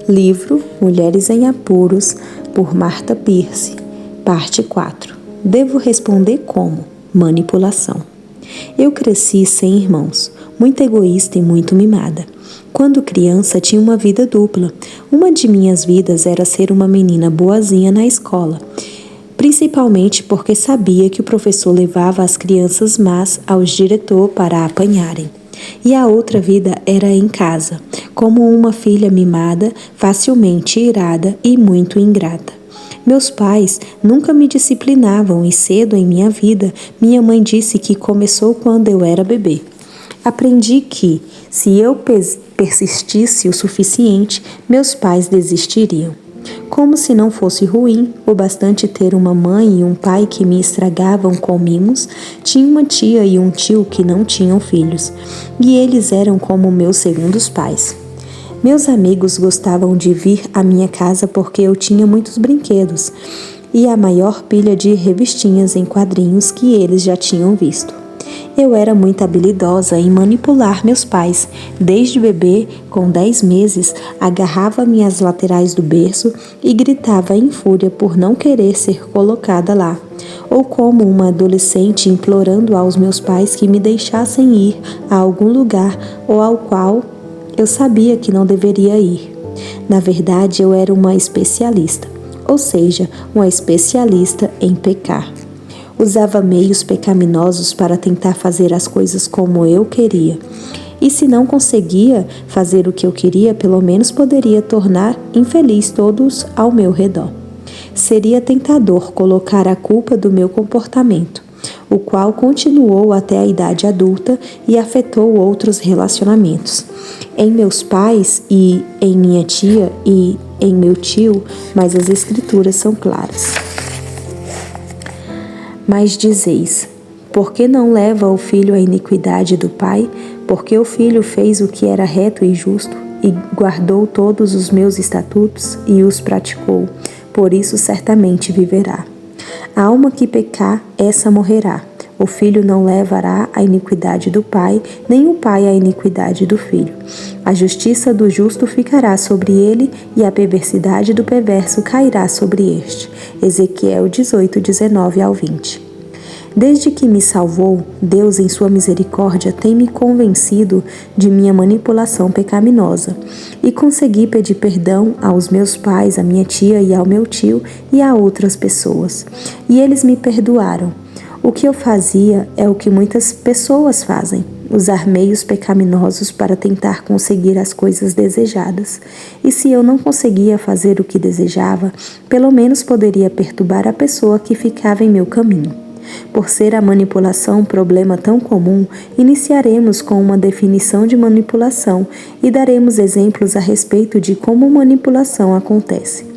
Livro Mulheres em Apuros, por Marta Pierce, parte 4. Devo responder como? Manipulação. Eu cresci sem irmãos, muito egoísta e muito mimada. Quando criança, tinha uma vida dupla. Uma de minhas vidas era ser uma menina boazinha na escola, principalmente porque sabia que o professor levava as crianças más ao diretor para apanharem. E a outra vida era em casa, como uma filha mimada, facilmente irada e muito ingrata. Meus pais nunca me disciplinavam e cedo em minha vida, minha mãe disse que começou quando eu era bebê. Aprendi que, se eu persistisse o suficiente, meus pais desistiriam. Como se não fosse ruim o bastante ter uma mãe e um pai que me estragavam com mimos, tinha uma tia e um tio que não tinham filhos, e eles eram como meus segundos pais. Meus amigos gostavam de vir à minha casa porque eu tinha muitos brinquedos e a maior pilha de revistinhas em quadrinhos que eles já tinham visto. Eu era muito habilidosa em manipular meus pais. Desde bebê, com 10 meses, agarrava-me às laterais do berço e gritava em fúria por não querer ser colocada lá. Ou como uma adolescente implorando aos meus pais que me deixassem ir a algum lugar ou ao qual eu sabia que não deveria ir. Na verdade, eu era uma especialista, ou seja, uma especialista em pecar. Usava meios pecaminosos para tentar fazer as coisas como eu queria. E se não conseguia fazer o que eu queria, pelo menos poderia tornar infeliz todos ao meu redor. Seria tentador colocar a culpa do meu comportamento, o qual continuou até a idade adulta e afetou outros relacionamentos. Em meus pais e em minha tia e em meu tio, mas as escrituras são claras. Mas dizeis, por que não leva o filho à iniquidade do pai? Porque o filho fez o que era reto e justo, e guardou todos os meus estatutos e os praticou, por isso certamente viverá. A alma que pecar, essa morrerá. O filho não levará a iniquidade do pai, nem o pai a iniquidade do filho. A justiça do justo ficará sobre ele, e a perversidade do perverso cairá sobre este. Ezequiel 18, 19 ao 20. Desde que me salvou, Deus, em sua misericórdia, tem me convencido de minha manipulação pecaminosa, e consegui pedir perdão aos meus pais, à minha tia e ao meu tio e a outras pessoas. E eles me perdoaram. O que eu fazia é o que muitas pessoas fazem: usar meios pecaminosos para tentar conseguir as coisas desejadas. E se eu não conseguia fazer o que desejava, pelo menos poderia perturbar a pessoa que ficava em meu caminho. Por ser a manipulação um problema tão comum, iniciaremos com uma definição de manipulação e daremos exemplos a respeito de como manipulação acontece.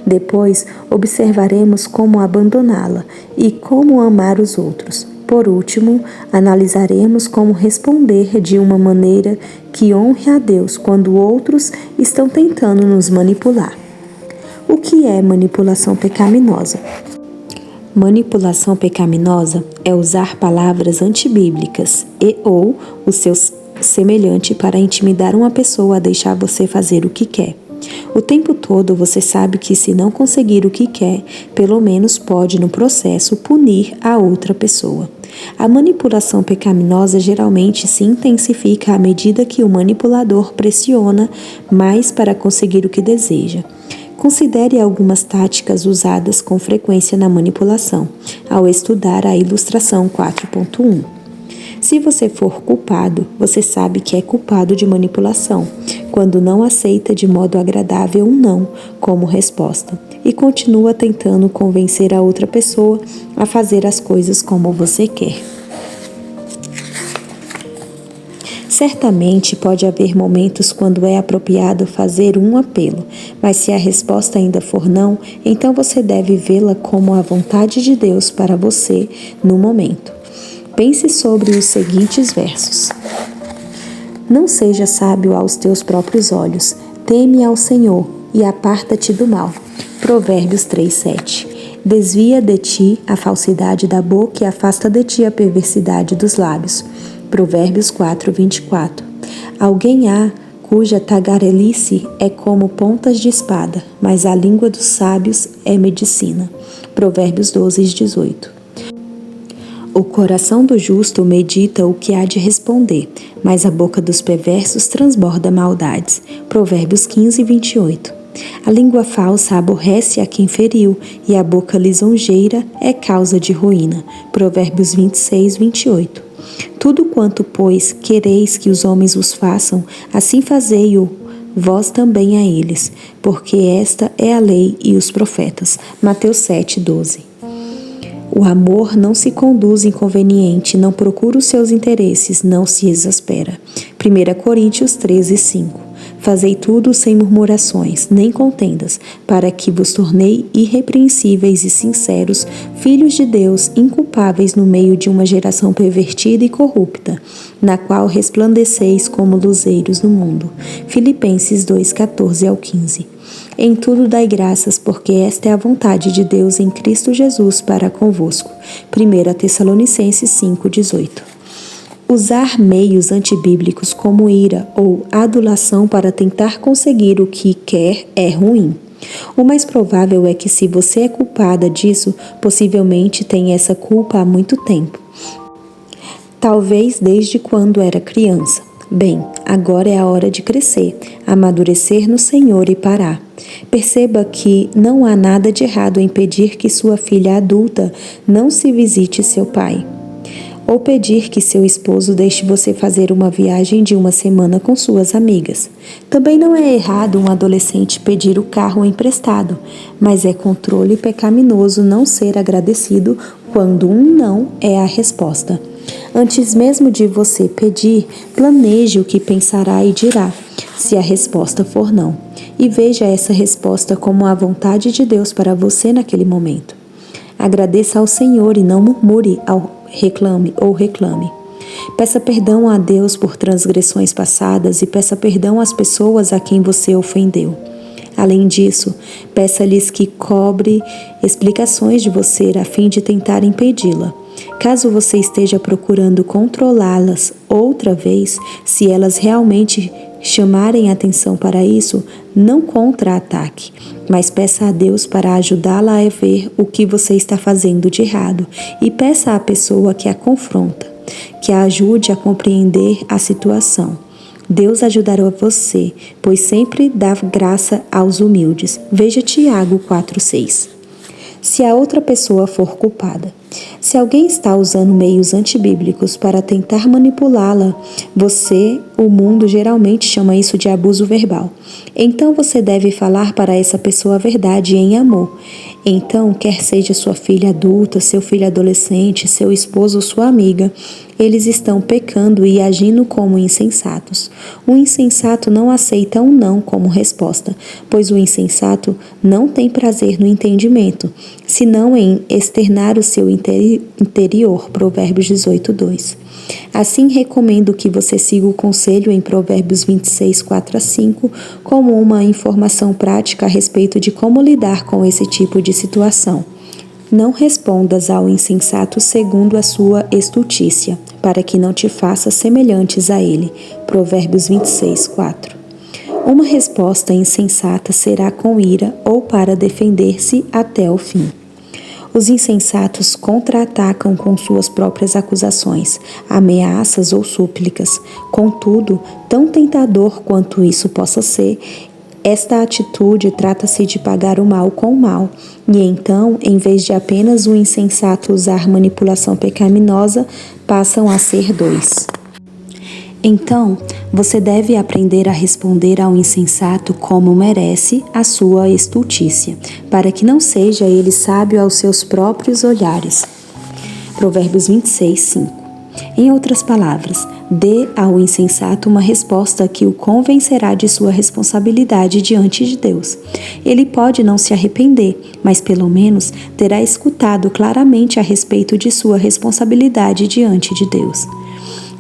Depois, observaremos como abandoná-la e como amar os outros. Por último, analisaremos como responder de uma maneira que honre a Deus quando outros estão tentando nos manipular. O que é manipulação pecaminosa? Manipulação pecaminosa é usar palavras antibíblicas ou o seu semelhante para intimidar uma pessoa a deixar você fazer o que quer. O tempo todo você sabe que, se não conseguir o que quer, pelo menos pode, no processo, punir a outra pessoa. A manipulação pecaminosa geralmente se intensifica à medida que o manipulador pressiona mais para conseguir o que deseja. Considere algumas táticas usadas com frequência na manipulação, ao estudar a ilustração 4.1. Se você for culpado, você sabe que é culpado de manipulação, quando não aceita de modo agradável um não como resposta e continua tentando convencer a outra pessoa a fazer as coisas como você quer. Certamente pode haver momentos quando é apropriado fazer um apelo, mas se a resposta ainda for não, então você deve vê-la como a vontade de Deus para você no momento. Pense sobre os seguintes versos. Não seja sábio aos teus próprios olhos, teme ao Senhor e aparta-te do mal. Provérbios 3:7. Desvia de ti a falsidade da boca e afasta de ti a perversidade dos lábios. Provérbios 4:24. Alguém há cuja tagarelice é como pontas de espada, mas a língua dos sábios é medicina. Provérbios 12:18. O coração do justo medita o que há de responder, mas a boca dos perversos transborda maldades. Provérbios 15:28. A língua falsa aborrece a quem feriu, e a boca lisonjeira é causa de ruína. Provérbios 26:28. Tudo quanto, pois, quereis que os homens vos façam, assim fazei-o vós também a eles, porque esta é a lei e os profetas. Mateus 7:12. O amor não se conduz inconveniente, não procura os seus interesses, não se exaspera. 1 Coríntios 13:5. Fazei tudo sem murmurações, nem contendas, para que vos tornei irrepreensíveis e sinceros, filhos de Deus, inculpáveis no meio de uma geração pervertida e corrupta, na qual resplandeceis como luzeiros no mundo. Filipenses 2:14-15. Em tudo dai graças, porque esta é a vontade de Deus em Cristo Jesus para convosco. 1 Tessalonicenses 5:18. Usar meios antibíblicos como ira ou adulação para tentar conseguir o que quer é ruim. O mais provável é que, se você é culpada disso, possivelmente tem essa culpa há muito tempo. Talvez desde quando era criança. Bem, agora é a hora de crescer, amadurecer no Senhor e parar. Perceba que não há nada de errado em pedir que sua filha adulta não se visite seu pai, ou pedir que seu esposo deixe você fazer uma viagem de uma semana com suas amigas. Também não é errado um adolescente pedir o carro emprestado, mas é controle pecaminoso não ser agradecido quando um não é a resposta. Antes mesmo de você pedir, planeje o que pensará e dirá, se a resposta for não, e veja essa resposta como a vontade de Deus para você naquele momento. Agradeça ao Senhor e não murmure reclame. Peça perdão a Deus por transgressões passadas e peça perdão às pessoas a quem você ofendeu. Além disso, peça-lhes que cobre explicações de você a fim de tentar impedi-la. Caso você esteja procurando controlá-las outra vez, se elas realmente chamarem atenção para isso, não contra-ataque, mas peça a Deus para ajudá-la a ver o que você está fazendo de errado e peça à pessoa que a confronta, que a ajude a compreender a situação. Deus ajudará você, pois sempre dá graça aos humildes. Veja Tiago 4:6. Se a outra pessoa for culpada. Se alguém está usando meios antibíblicos para tentar manipulá-la, o mundo geralmente chama isso de abuso verbal. Então você deve falar para essa pessoa a verdade em amor. Então, quer seja sua filha adulta, seu filho adolescente, seu esposo ou sua amiga, eles estão pecando e agindo como insensatos. O insensato não aceita um não como resposta, pois o insensato não tem prazer no entendimento, senão em externar o seu interior. Provérbios 18:2. Assim, recomendo que você siga o conselho em Provérbios 26, 4-5, como uma informação prática a respeito de como lidar com esse tipo de situação. Não respondas ao insensato segundo a sua estultícia, para que não te faças semelhantes a ele. Provérbios 26, 4. Uma resposta insensata será com ira ou para defender-se até o fim. Os insensatos contra-atacam com suas próprias acusações, ameaças ou súplicas. Contudo, tão tentador quanto isso possa ser, esta atitude trata-se de pagar o mal com o mal, e então, em vez de apenas o insensato usar manipulação pecaminosa, passam a ser dois. Então, você deve aprender a responder ao insensato como merece a sua estultícia, para que não seja ele sábio aos seus próprios olhares. Provérbios 26, 5. Em outras palavras, dê ao insensato uma resposta que o convencerá de sua responsabilidade diante de Deus. Ele pode não se arrepender, mas pelo menos terá escutado claramente a respeito de sua responsabilidade diante de Deus.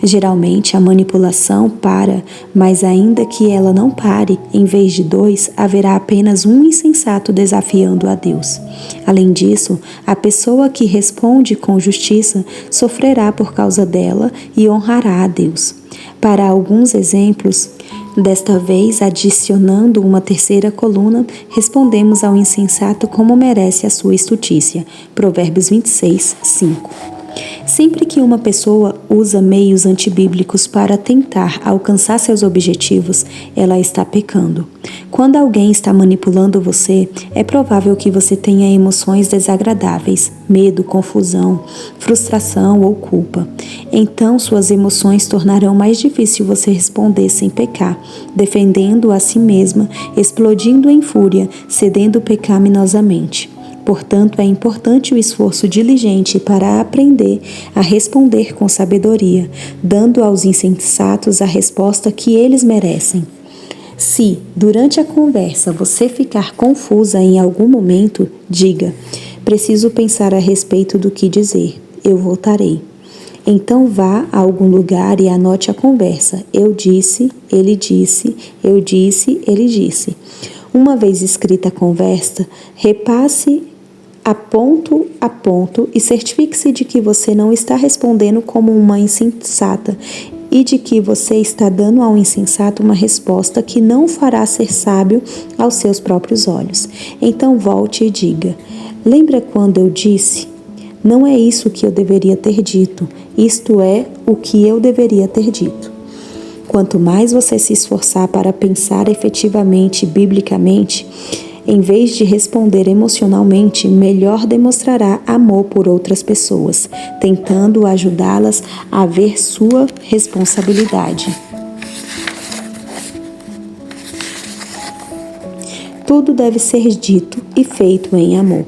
Geralmente a manipulação para, mas ainda que ela não pare, em vez de dois, haverá apenas um insensato desafiando a Deus. Além disso, a pessoa que responde com justiça sofrerá por causa dela e honrará a Deus. Para alguns exemplos, Desta vez, adicionando uma terceira coluna, respondemos ao insensato como merece a sua estultícia. Provérbios 26, 5. Sempre que uma pessoa usa meios antibíblicos para tentar alcançar seus objetivos, ela está pecando. Quando alguém está manipulando você, é provável que você tenha emoções desagradáveis, medo, confusão, frustração ou culpa. Então, suas emoções tornarão mais difícil você responder sem pecar, defendendo a si mesma, explodindo em fúria, cedendo pecaminosamente. Portanto, é importante o esforço diligente para aprender a responder com sabedoria, dando aos insensatos a resposta que eles merecem. Se, durante a conversa, você ficar confusa em algum momento, diga: preciso pensar a respeito do que dizer, eu voltarei. Então vá a algum lugar e anote a conversa. Eu disse, ele disse, eu disse, ele disse. Uma vez escrita a conversa, repasse a ponto e certifique-se de que você não está respondendo como uma insensata e de que você está dando ao insensato uma resposta que não o fará ser sábio aos seus próprios olhos. Então volte e diga: lembra quando eu disse? Não é isso que eu deveria ter dito, isto é o que eu deveria ter dito. Quanto mais você se esforçar para pensar efetivamente e biblicamente, em vez de responder emocionalmente, melhor demonstrará amor por outras pessoas, tentando ajudá-las a ver sua responsabilidade. Tudo deve ser dito e feito em amor.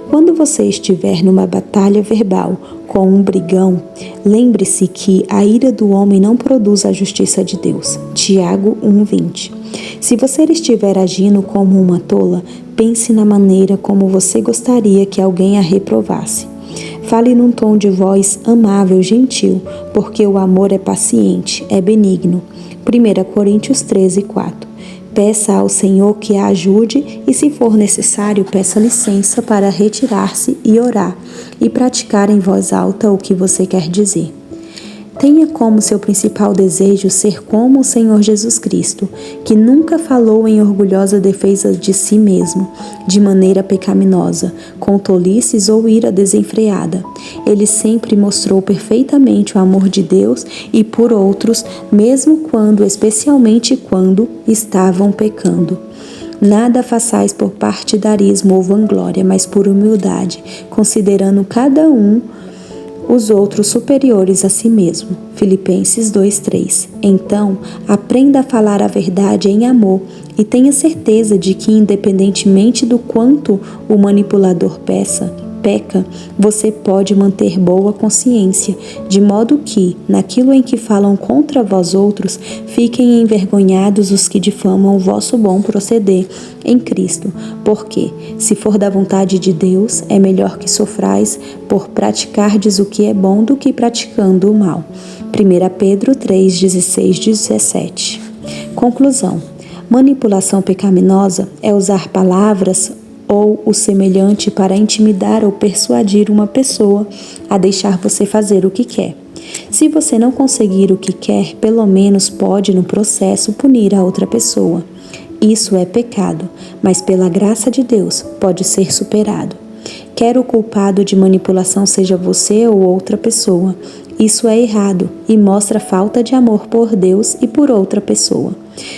Quando você estiver numa batalha verbal com um brigão, lembre-se que a ira do homem não produz a justiça de Deus. Tiago 1:20. Se você estiver agindo como uma tola, pense na maneira como você gostaria que alguém a reprovasse. Fale num tom de voz amável, gentil, porque o amor é paciente, é benigno. 1 Coríntios 13:4. Peça ao Senhor que a ajude e, se for necessário, peça licença para retirar-se e orar e praticar em voz alta o que você quer dizer. Tenha como seu principal desejo ser como o Senhor Jesus Cristo, que nunca falou em orgulhosa defesa de si mesmo, de maneira pecaminosa, com tolices ou ira desenfreada. Ele sempre mostrou perfeitamente o amor de Deus e por outros, especialmente quando estavam pecando. Nada façais por partidarismo ou vanglória, mas por humildade, considerando cada um os outros superiores a si mesmo. Filipenses 2:3. Então, aprenda a falar a verdade em amor e tenha certeza de que, independentemente do quanto o manipulador peca, você pode manter boa consciência, de modo que, naquilo em que falam contra vós outros, fiquem envergonhados os que difamam o vosso bom proceder em Cristo, porque, se for da vontade de Deus, é melhor que sofrais por praticardes o que é bom do que praticando o mal. 1 Pedro 3:16, 17. Conclusão: manipulação pecaminosa é usar palavras ou o semelhante para intimidar ou persuadir uma pessoa a deixar você fazer o que quer. Se você não conseguir o que quer, pelo menos pode, no processo, punir a outra pessoa. Isso é pecado, mas pela graça de Deus pode ser superado. Quer o culpado de manipulação seja você ou outra pessoa, isso é errado e mostra falta de amor por Deus e por outra pessoa.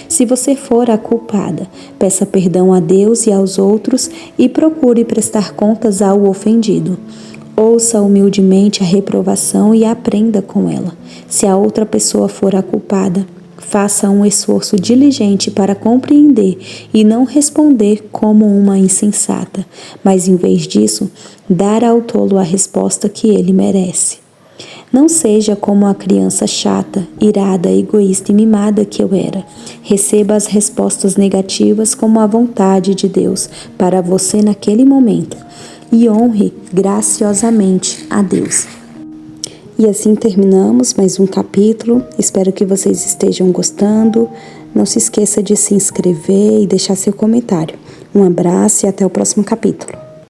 Se você for a culpada, peça perdão a Deus e aos outros e procure prestar contas ao ofendido. Ouça humildemente a reprovação e aprenda com ela. Se a outra pessoa for a culpada, faça um esforço diligente para compreender e não responder como uma insensata, mas em vez disso, dar ao tolo a resposta que ele merece. Não seja como a criança chata, irada, egoísta e mimada que eu era. Receba as respostas negativas como a vontade de Deus para você naquele momento e honre graciosamente a Deus. E assim terminamos mais um capítulo. Espero que vocês estejam gostando. Não se esqueça de se inscrever e deixar seu comentário. Um abraço e até o próximo capítulo.